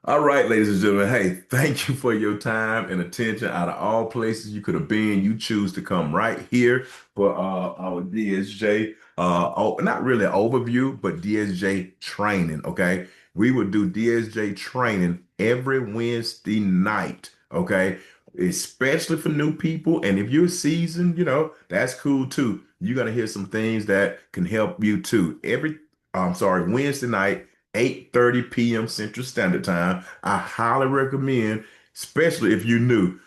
All right, ladies and gentlemen. Hey, thank you for your time and attention. Out of all places you could have been, you choose to come right here for our DSJ. Not really an overview, but DSJ training. Okay, we will do DSJ training every Wednesday night. Okay, especially for new people. And if you're seasoned, that's cool too. You're gonna hear some things that can help you too. I'm sorry, Wednesday night. 8:30 p.m. Central Standard Time. I highly recommend, especially if you're new,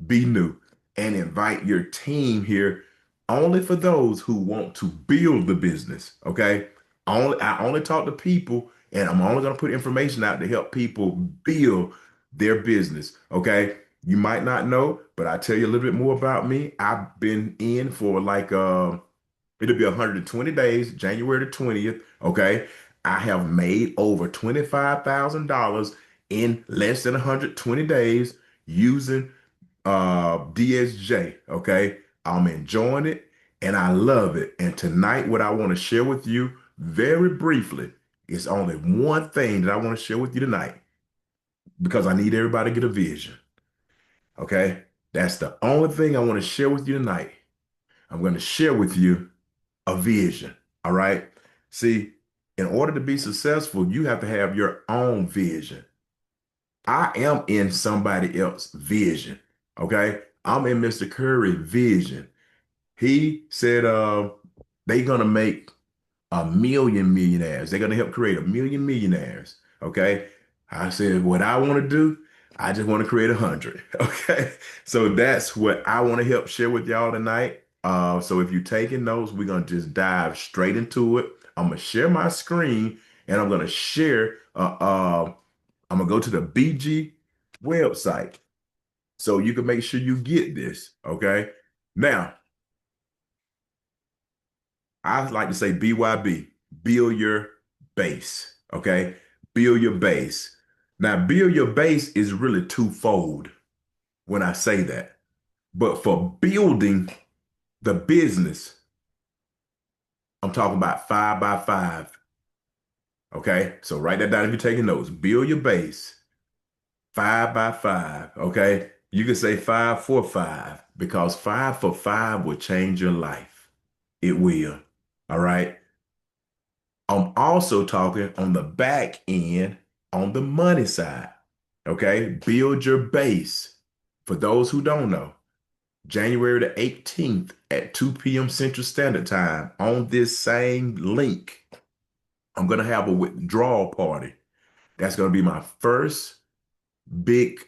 be new and invite your team here only for those who want to build the business. Okay. I only talk to people and I'm only going to put information out to help people build their business. Okay. You might not know, but I tell you a little bit more about me. I've been in for it'll be 120 days, January the 20th. Okay. I have made over $25,000 in less than 120 days using DSJ. Okay. I'm enjoying it and I love it. And tonight, what I want to share with you very briefly is only one thing that I want to share with you tonight because I need everybody to get a vision. Okay. That's the only thing I want to share with you tonight. I'm going to share with you a vision. All right. See, in order to be successful, you have to have your own vision. I am in somebody else's vision. Okay. I'm in Mr. Curry's vision. He said they're gonna make a million millionaires. They're gonna help create a million millionaires. Okay. I said, what I want to do, I just want to create 100. Okay. So that's what I want to help share with y'all tonight. So if you're taking notes, we're gonna just dive straight into it. I'm gonna share my screen and I'm gonna share I'm gonna go to the BG website so you can make sure you get this. Okay. Now, I like to say BYB, build your base. Okay. Build your base. Now, build your base is really twofold when I say that. But for building the business, I'm talking about 5 by 5. Okay. So write that down if you're taking notes. Build your base 5 by 5. Okay. You can say 5 for 5 because 5 for 5 will change your life. It will. All right. I'm also talking on the back end on the money side. Okay. Build your base. For those who don't know, January the 18th at 2 p.m. Central Standard Time on this same link, I'm going to have a withdrawal party. That's going to be my first big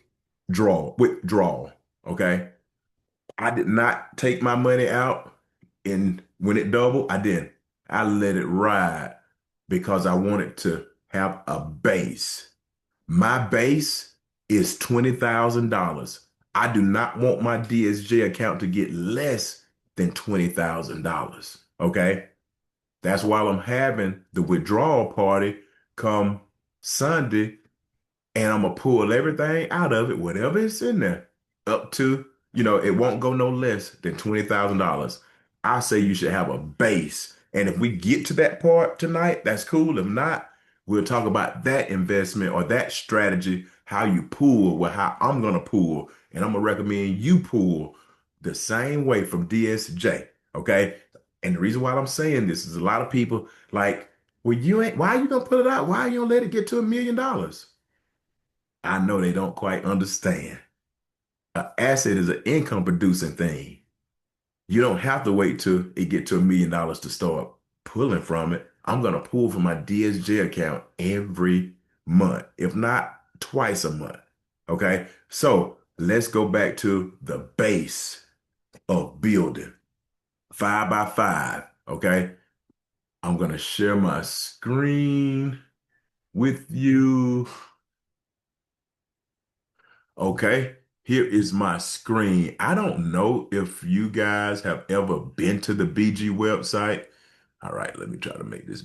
withdrawal. Okay. I did not take my money out and when it doubled, I didn't. I let it ride because I wanted to have a base. My base is $20,000. I do not want my DSJ account to get less than $20,000. Okay. That's why I'm having the withdrawal party come Sunday and I'm gonna pull everything out of it, whatever is in there, up to, it won't go no less than $20,000. I say you should have a base. And if we get to that part tonight, that's cool. If not, we'll talk about that investment or that strategy, how you pull, well, how I'm gonna pull. And I'm gonna recommend you pull the same way from DSJ. Okay. And the reason why I'm saying this is a lot of people like, well, why are you gonna put it out? Why are you gonna let it get to $1 million? I know they don't quite understand. An asset is an income producing thing. You don't have to wait till it get to $1 million to start pulling from it. I'm gonna pull from my DSJ account every month, if not twice a month. Okay, so let's go back to the base of building 5 by 5. Okay, I'm gonna share my screen with you. Okay, here is my screen. I don't know if you guys have ever been to the BG website. All right, let me try to make this.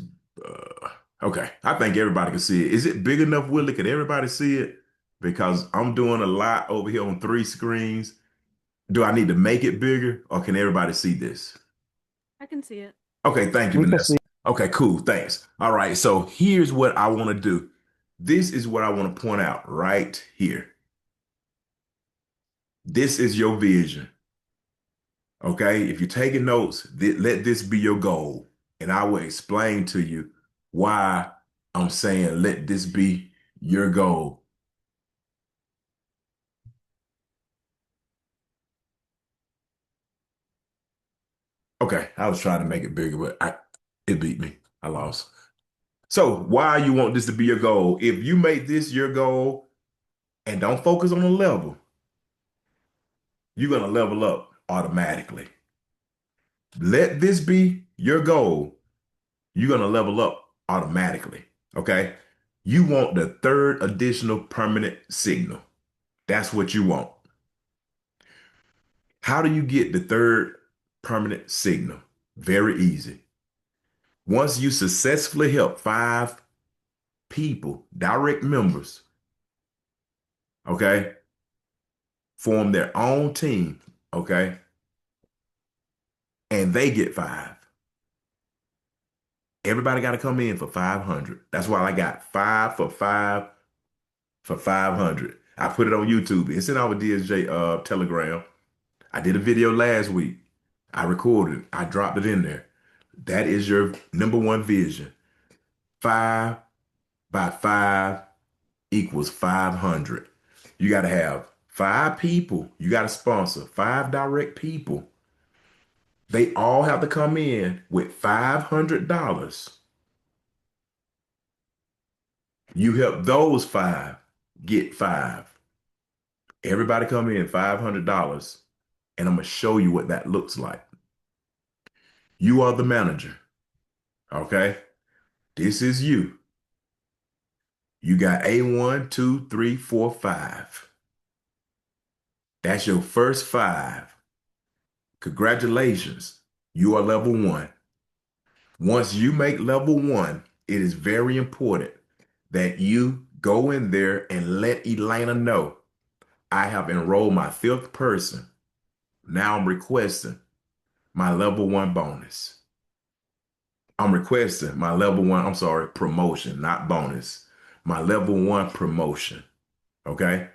Okay, I think everybody can see it. Is it big enough, Willie? Can everybody see it? Because I'm doing a lot over here on 3 screens. Do I need to make it bigger or can everybody see this? I can see it. Okay, thank you, We can Vanessa. see. Okay, cool. Thanks. All right, so here's what I want to do. This is what I want to point out right here. This is your vision. Okay. If you're taking notes, let this be your goal. And I will explain to you why I'm saying let this be your goal. Okay. I was trying to make it bigger, but it beat me. I lost. So why you want this to be your goal? If you make this your goal and don't focus on the level, you're going to level up automatically. Let this be your goal. You're going to level up automatically. Okay. You want the third additional permanent signal. That's what you want. How do you get the third permanent signal? Very easy. Once you successfully help 5 people, direct members, okay, form their own team, okay, and they get 5. Everybody got to come in for 500. That's why I got 5 for 500. I put it on YouTube. It's in our DSJ Telegram. I did a video last week. I recorded it. I dropped it in there. That is your number one vision. 5 by 5 equals 500. You got to have 5 people. You got to sponsor 5 direct people. They all have to come in with $500. You help those 5 get 5. Everybody come in $500, and I'm going to show you what that looks like. You are the manager, okay? This is you. You got A1, 2, 3, 4, 5. That's your first 5. Congratulations. You are level 1. Once you make level 1, it is very important that you go in there and let Elena know, I have enrolled my 5th person. Now I'm requesting my level 1 bonus. I'm requesting my level 1, I'm sorry, promotion, not bonus. My level 1 promotion. Okay?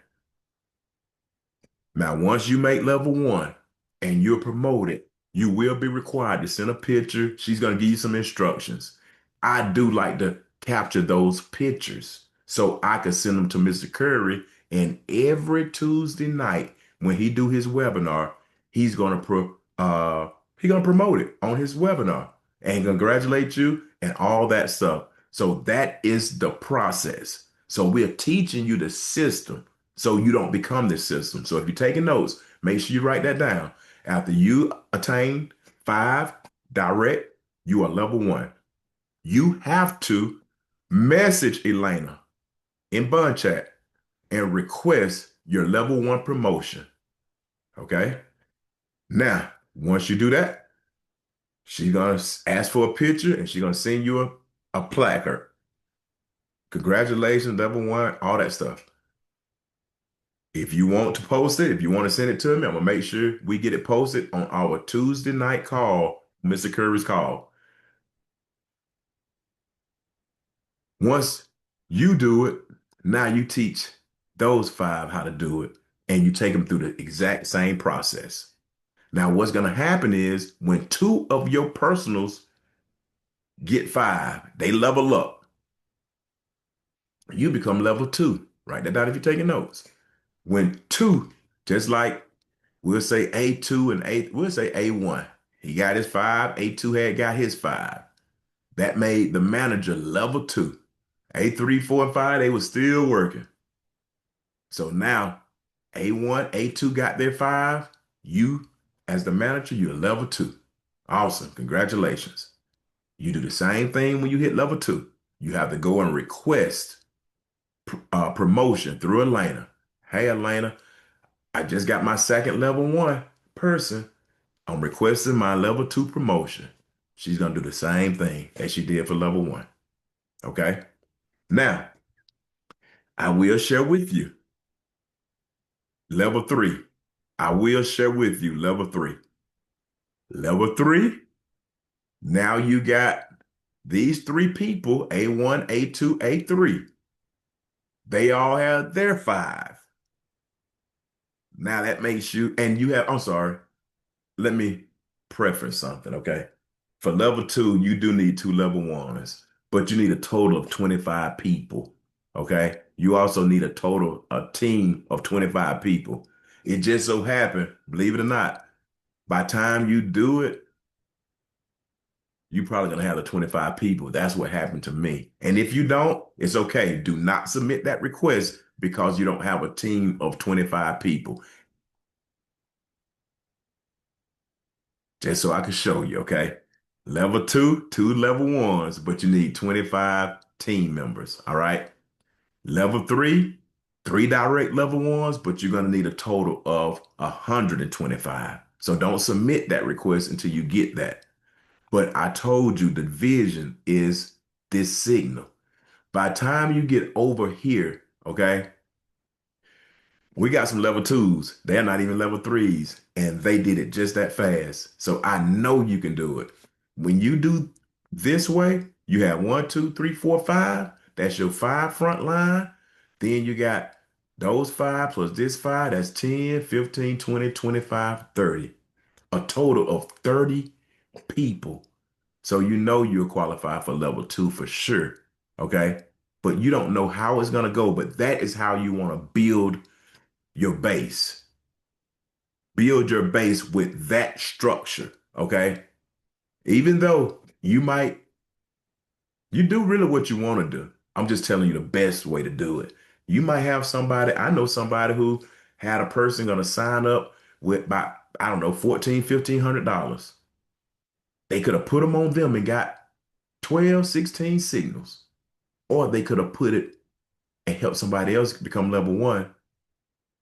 Now, once you make level 1 and you're promoted, you will be required to send a picture. She's going to give you some instructions. I do like to capture those pictures so I can send them to Mr. Curry. And every Tuesday night when he do his webinar, he's going to promote it on his webinar and congratulate you and all that stuff. So that is the process. So we're teaching you the system so you don't become this system. So if you're taking notes, make sure you write that down. After you attain 5 direct, you are level 1. You have to message Elena in Bond Chat and request your level 1 promotion. Okay? Now, once you do that, she's going to ask for a picture and she's going to send you a placard. Congratulations, level 1, all that stuff. If you want to post it, if you want to send it to me, I'm gonna make sure we get it posted on our Tuesday night call, Mr. Curry's call. Once you do it, now you teach those 5 how to do it, and you take them through the exact same process. Now, what's gonna happen is when 2 of your personals get 5, they level up. You become level 2. Write that down if you're taking notes. When 2, just like we'll say A2 and we'll say A1. He got his 5. A2 had got his 5. That made the manager level 2. A3, 4, and 5, they were still working. So now A1, A2 got their 5. You, as the manager, you're level 2. Awesome. Congratulations. You do the same thing when you hit level 2. You have to go and request promotion through Elena. Hey, Elena, I just got my second level 1 person. I'm requesting my level 2 promotion. She's going to do the same thing as she did for level 1. Okay. Now, I will share with you level 3. I will share with you level 3. Level 3, now you got these 3 people, A1, A2, A3. They all have their five. Now that makes you, and you have, I'm sorry, let me preference something, okay? For level two, you do need two level ones, but you need a total of 25 people, okay? You also need a team of 25 people. It just so happened, believe it or not, by the time you do it, you're probably gonna have the 25 people. That's what happened to me. And if you don't, it's okay. Do not submit that request because you don't have a team of 25 people. Just so I can show you, okay? Level two, two level ones, but you need 25 team members, all right? Level three, three direct level ones, but you're gonna need a total of 125. So don't submit that request until you get that. But I told you the vision is this signal. By the time you get over here, okay, we got some level twos. They're not even level threes, and they did it just that fast. So I know you can do it. When you do this way, you have one, two, three, four, five. That's your five front line. Then you got those five plus this five. That's 10, 15, 20, 25, 30. A total of 30 people. So you know you're qualified for level two for sure. Okay. But you don't know how it's going to go. But that is how you want to build your base. Build your base with that structure. Okay. Even though you do really what you want to do. I'm just telling you the best way to do it. You might have somebody, I know somebody who had a person going to sign up with about, I don't know, 14, $1,500. They could have put them on them and got 12, 16 signals. Or they could have put it and helped somebody else become level one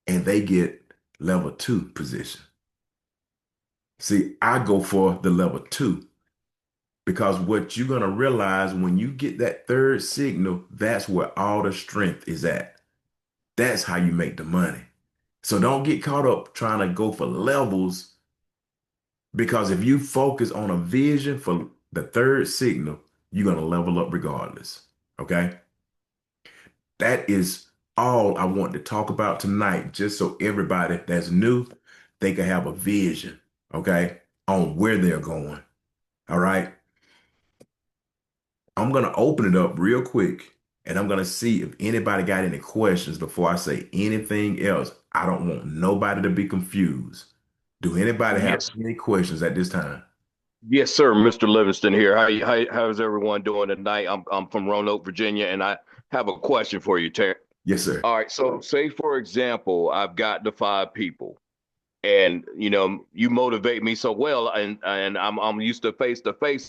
and they get level two position. See, I go for the level two because what you're going to realize when you get that third signal, that's where all the strength is at. That's how you make the money. So don't get caught up trying to go for levels because if you focus on a vision for the third signal, you're going to level up regardless. Okay. That is all I want to talk about tonight, just so everybody that's new, they can have a vision, okay, on where they're going. All right. I'm going to open it up real quick and I'm going to see if anybody got any questions before I say anything else. I don't want nobody to be confused. Do anybody have Yes, any questions at this time? yes, sir. Mr. Livingston here. How's everyone doing tonight? I'm from Roanoke, Virginia, and I have a question for you, Terry. Yes, sir. All right, so say for example, I've got the five people, and you motivate me so well, and I'm used to face,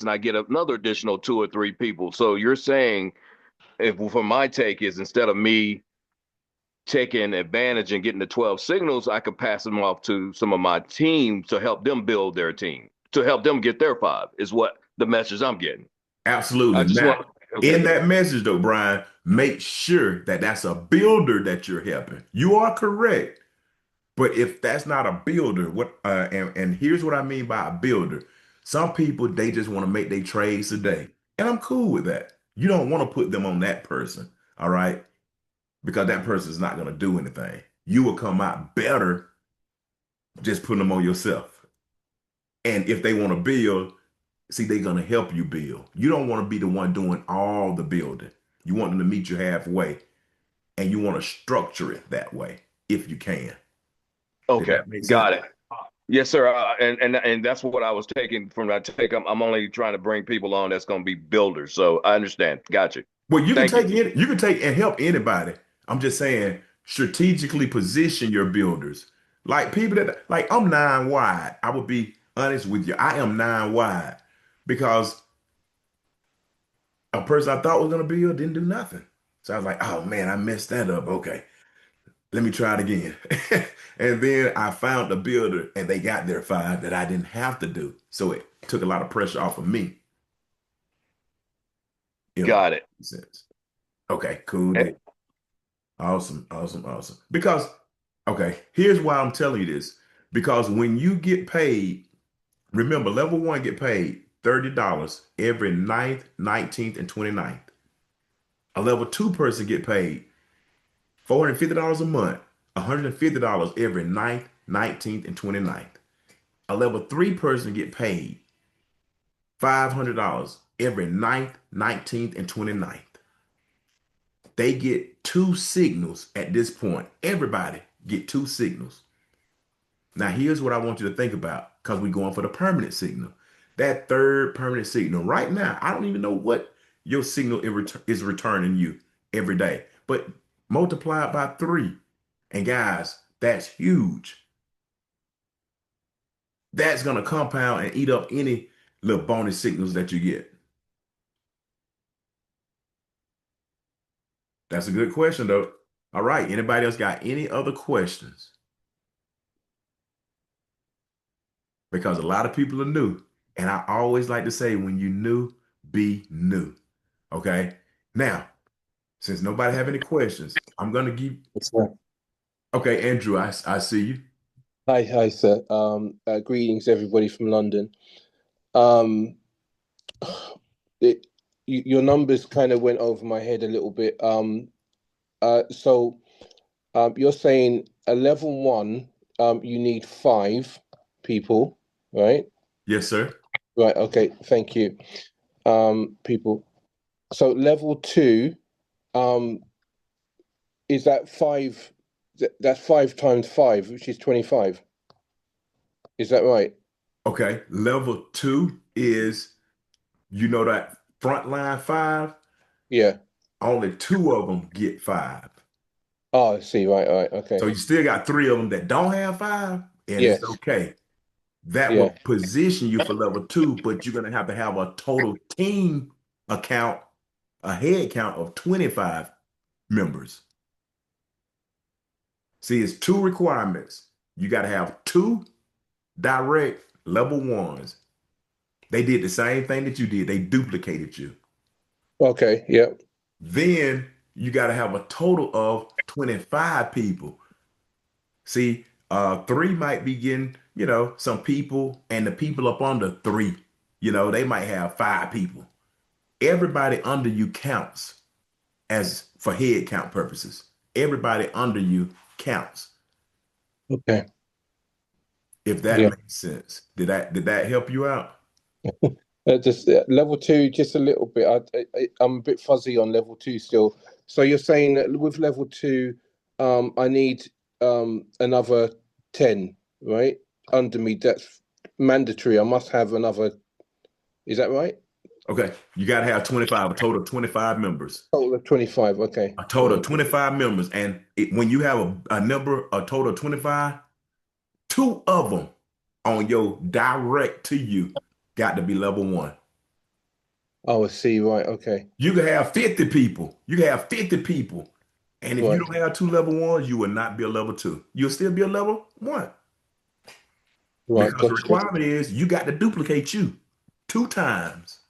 and I get another additional two or three people. So you're saying, if from my take is instead of me taking advantage and getting the 12 signals, I could pass them off to some of my team to help them build their team, to help them get their five, is what the message I'm getting. I Absolutely. just Now, want, okay, in that message, though, Brian, make sure that that's a builder that you're helping. You are correct. But if that's not a builder, and here's what I mean by a builder. Some people they just want to make their trades today. And I'm cool with that. You don't want to put them on that person, all right? Because that person is not going to do anything. You will come out better just putting them on yourself. And if they want to build, see, they're going to help you build. You don't want to be the one doing all the building. You want them to meet you halfway, and you want to structure it that way if you can. Did okay, that make sense? got it. Yes, sir. And that's what I was taking from that take. I'm only trying to bring people on that's going to be builders. So I understand. Got you. Well, Thank you. you can take and help anybody. I'm just saying, strategically position your builders. Like people that like I'm nine wide. I would be honest with you. I am nine wide because a person I thought was gonna build didn't do nothing. So I was like, oh man, I messed that up. Okay, let me try it again. And then I found the builder and they got their five that I didn't have to do. So it took a lot of pressure off of me, if that Got it. makes sense. Okay, cool. Eh, Awesome, awesome, awesome. Because, okay, here's why I'm telling you this. Because when you get paid, remember, level one get paid $30 every ninth, 19th, and 29th. A level two person get paid $450 a month, $150 every ninth, 19th, and 29th. A level 3 person get paid $500 every ninth, 19th, and 29th. They get 2 signals at this point. Everybody get 2 signals. Now, here's what I want you to think about because we're going for the permanent signal. That third permanent signal. Right now, I don't even know what your signal is returning you every day, but multiply it by 3. And guys, that's huge. That's going to compound and eat up any little bonus signals that you get. That's a good question, though. All right. Anybody else got any other questions? Because a lot of people are new. And I always like to say, when you new, be new. Okay. Now, since nobody have any questions, I'm going to give. Yes, sir. Okay, Andrew, I see you. Hi, sir. Greetings, everybody from London. Um, your numbers kind of went over my head a little bit. So you're saying a level 1, you need 5 people, right? Yes, sir. Right. Okay. Thank you. People. So level 2, um, is that 5? That's 5 times 5, which is 25. Is that right? Okay. Level 2 is, that frontline 5, Yeah. only 2 of them get 5. Oh, I see. Right. Okay. So you still got 3 of them that don't have 5, and it's Yes. okay. That will Yeah. position you for level 2, but you're going to have a total team account, a head count of 25 members. See, it's 2 requirements. You got to have 2 direct level 1s. They did the same thing that you did. They duplicated you. Okay. Yeah. Then you got to have a total of 25 people. See, 3 might be getting, some people, and the people up under 3, they might have 5 people. Everybody under you counts as for head count purposes. Everybody under you counts. Okay. If that Yeah. makes sense. Did that help you out? Just level 2, just a little bit. I'm a bit fuzzy on level 2 still. So you're saying that with level 2, I need another 10, right? Under me. That's mandatory. I must have another. Is that right? Okay. You got to have 25, a total of 25 members. Total of 25. Okay. A total of 25 members. And when you have a total of 25, 2 of them on your direct to you got to be level 1. Oh, I see. Right. Okay. You can have 50 people. You can have 50 people. And if you Right. don't have 2 level 1s, you will not be a level 2. You'll still be a level 1. Right. Because the Gotcha. requirement is you got to duplicate you 2 times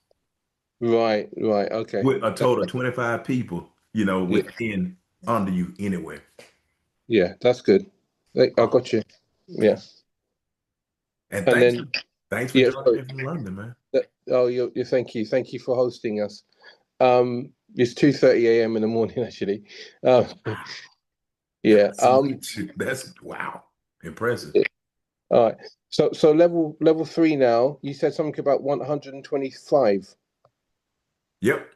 Right. Okay. with a total of 25 people, Yeah. within under you anywhere. Yeah. That's good. I got you. Yeah. And And thanks then for thanks for yeah. joining So in from London, man. oh, you thank you for hosting us. It's 2:30 a.m. in the morning actually. Um, yeah. That's wow. Impressive. All right. So level 3 now. You said something about 125. Yep.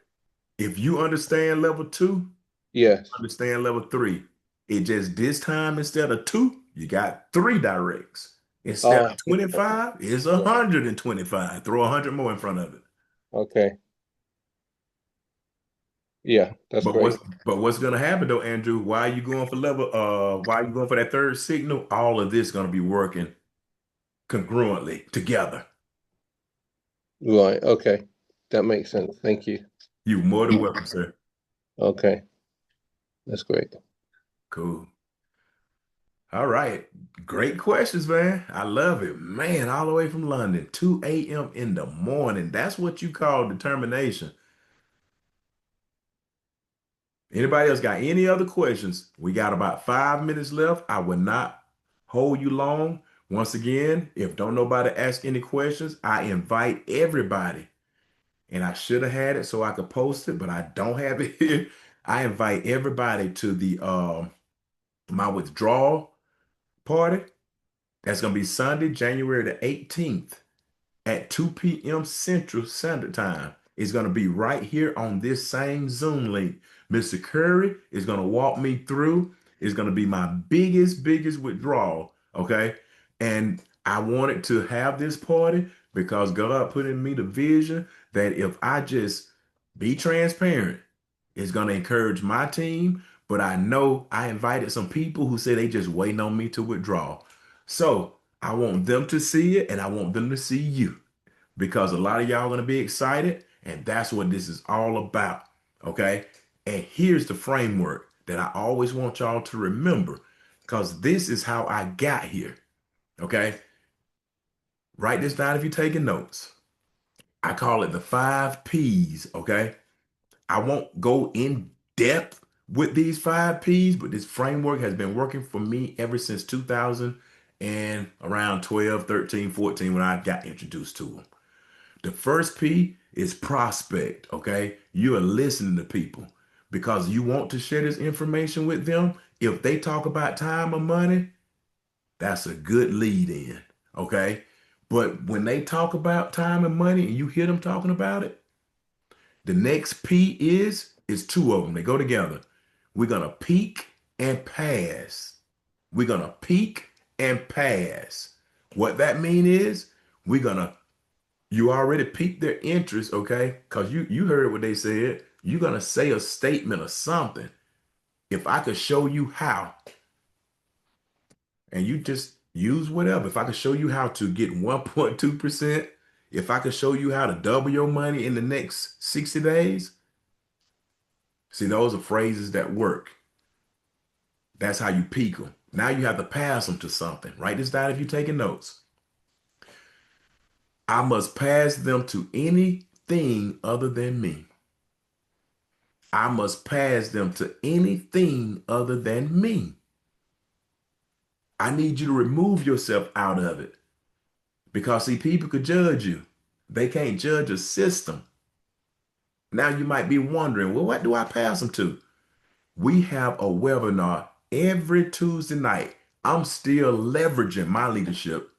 If you understand level 2, Yes. understand level 3. It just this time instead of 2, you got 3 directs. Instead Oh, of 25, it's yeah. 125. Throw 100 more in front of it. Okay. Yeah, that's But what's great. but what's gonna happen though, Andrew? Why are you going for why are you going for that third signal? All of this gonna be working congruently together. Right. Okay. That makes sense. Thank you. You more than welcome, sir. Okay. That's great. Cool. All right. Great questions, man. I love it. Man, all the way from London, 2 a.m. in the morning. That's what you call determination. Anybody else got any other questions? We got about 5 minutes left. I will not hold you long. Once again, if don't nobody ask any questions, I invite everybody. And I should have had it so I could post it, but I don't have it here. I invite everybody to the My withdrawal party, that's going to be Sunday, January the 18th at 2 p.m. Central Standard Time. It's going to be right here on this same Zoom link. Mr. Curry is going to walk me through. It's going to be my biggest withdrawal. Okay. And I wanted to have this party because God put in me the vision that if I just be transparent, it's going to encourage my team. But I know I invited some people who say they just waiting on me to withdraw. So I want them to see it and I want them to see you because a lot of y'all are going to be excited, and that's what this is all about. Okay. And here's the framework that I always want y'all to remember because this is how I got here. Okay. Write this down if you're taking notes. I call it the 5 P's. Okay. I won't go in depth with these 5 P's, but this framework has been working for me ever since 2000 and around 12, 13, 14 when I got introduced to them. The first P is prospect, okay? You are listening to people because you want to share this information with them. If they talk about time or money, that's a good lead in, okay? But when they talk about time and money and you hear them talking about it, the next P is two of them. They go together. We're going to peak and pass. We're going to peak and pass. What that mean is we're going to you already piqued their interest, okay? Because you heard what they said. You're going to say a statement or something. If I could show you how, and you just use whatever. If I could show you how to get 1.2%, if I could show you how to double your money in the next 60 days, see, those are phrases that work. That's how you peak them. Now you have to pass them to something. Write this down if you're taking notes. I must pass them to anything other than me. I must pass them to anything other than me. I need you to remove yourself out of it. Because, see, people could judge you. They can't judge a system. Now you might be wondering, well, what do I pass them to? We have a webinar every Tuesday night. I'm still leveraging my leadership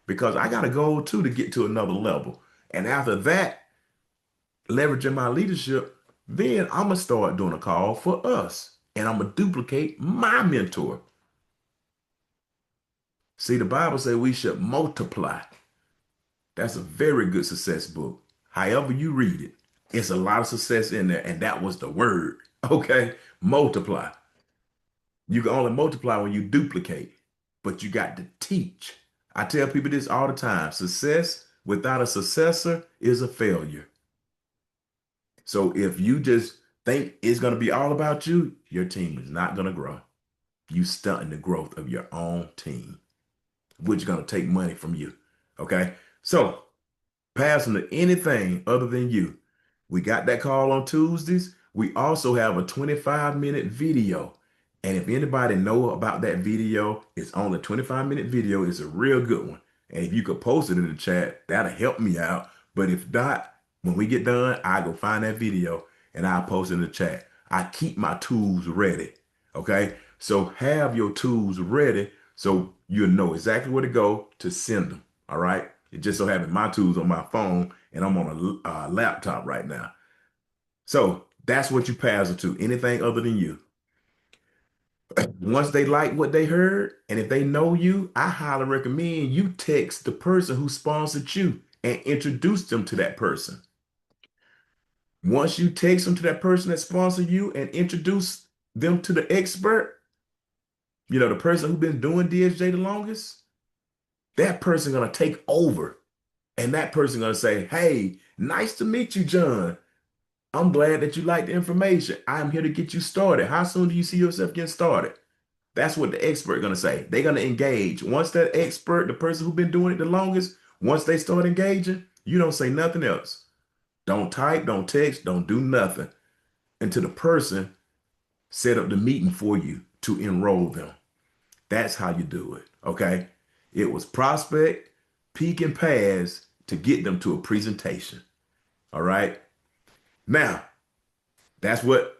because I got a goal too to get to another level. And after that, leveraging my leadership, then I'm going to start doing a call for us. And I'm going to duplicate my mentor. See, the Bible says we should multiply. That's a very good success book. However you read it, it's a lot of success in there. And that was the word. Okay? Multiply. You can only multiply when you duplicate, but you got to teach. I tell people this all the time. Success without a successor is a failure. So if you just think it's going to be all about you, your team is not going to grow. You stunting the growth of your own team, which is going to take money from you. Okay? So pass them to anything other than you. We got that call on Tuesdays. We also have a 25-minute video. And if anybody know about that video, it's only a 25-minute video. It's a real good one. And if you could post it in the chat, that'll help me out. But if not, when we get done, I go find that video and I'll post it in the chat. I keep my tools ready. Okay? So have your tools ready so you'll know exactly where to go to send them. All right? It just so happens my tools on my phone and I'm on a laptop right now. So that's what you pass them to. Anything other than you. Once they like what they heard, and if they know you, I highly recommend you text the person who sponsored you and introduce them to that person. Once you text them to that person that sponsored you and introduce them to the expert, the person who's been doing DSJ the longest, that person gonna take over. And that person gonna say, hey, nice to meet you, John. I'm glad that you like the information. I'm here to get you started. How soon do you see yourself getting started? That's what the expert gonna say. They're gonna engage. Once that expert, the person who's been doing it the longest, once they start engaging, you don't say nothing else. Don't type, don't text, don't do nothing until the person set up the meeting for you to enroll them. That's how you do it, okay? It was prospect, peak, and pass to get them to a presentation, all right? Now, that's what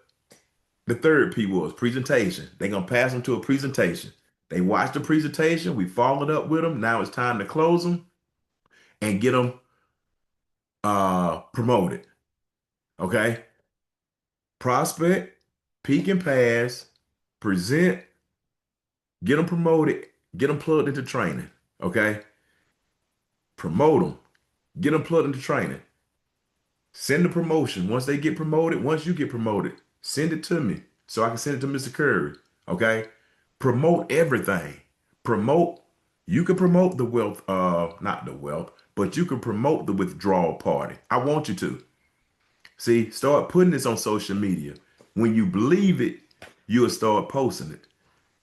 The third P was presentation. They're going to pass them to a presentation. They watch the presentation. We followed up with them. Now it's time to close them and get them promoted. Okay. Prospect, peak and pass, present, get them promoted, get them plugged into training. Okay. Promote them, get them plugged into training. Send the promotion. Once they get promoted, once you get promoted, send it to me so I can send it to Mr. Curry. Okay. Promote everything. Promote, you can promote the wealth, not the wealth, but you can promote the withdrawal party. I want you to. See, start putting this on social media. When you believe it, you'll start posting it.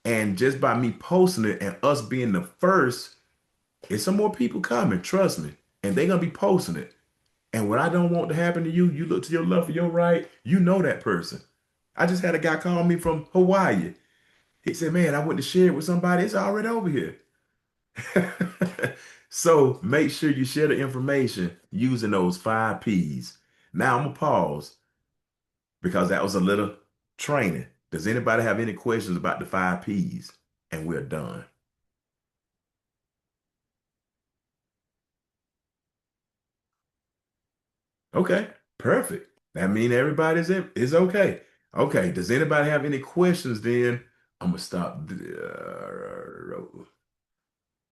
And just by me posting it and us being the first, it's some more people coming, trust me. And they're gonna be posting it. And what I don't want to happen to you, you look to your left or your right, you know that person. I just had a guy call me from Hawaii. He said, man, I went to share it with somebody. It's already over here. So make sure you share the information using those 5 Ps. Now I'm gonna pause because that was a little training. Does anybody have any questions about the 5 Ps? And we're done. Okay, perfect. That means everybody's is okay. Okay, does anybody have any questions then? I'm gonna stop.